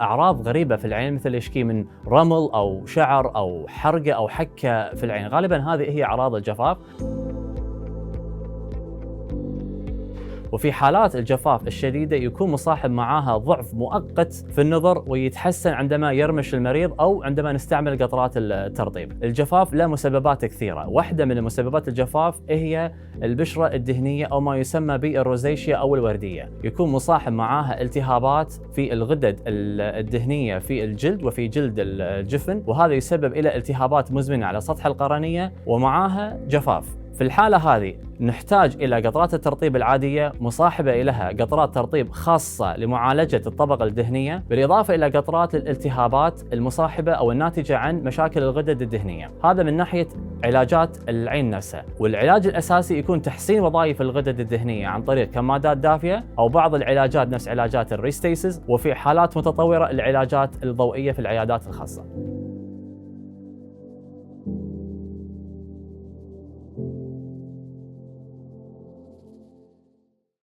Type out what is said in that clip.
أعراض غريبة في العين، مثل يشكي من رمل أو شعر أو حرقة أو حكة في العين. غالبا هذه هي أعراض الجفاف. وفي حالات الجفاف الشديدة يكون مصاحب معاها ضعف مؤقت في النظر، ويتحسن عندما يرمش المريض أو عندما نستعمل قطرات الترطيب. الجفاف له مسببات كثيرة. واحدة من مسببات الجفاف هي البشرة الدهنية أو ما يسمى بالروزيشيا أو الوردية. يكون مصاحب معاها التهابات في الغدد الدهنية في الجلد وفي جلد الجفن، وهذا يسبب إلى التهابات مزمنة على سطح القرنية ومعاها جفاف. في الحالة هذه نحتاج إلى قطرات الترطيب العادية مصاحبة إليها قطرات ترطيب خاصة لمعالجة الطبقة الدهنية، بالإضافة إلى قطرات للالتهابات المصاحبة أو الناتجة عن مشاكل الغدد الدهنية. هذا من ناحية علاجات العين نفسها. والعلاج الأساسي يكون تحسين وظائف الغدد الدهنية عن طريق كمادات دافية أو بعض العلاجات نفس علاجات الريستيسز، وفي حالات متطورة العلاجات الضوئية في العيادات الخاصة.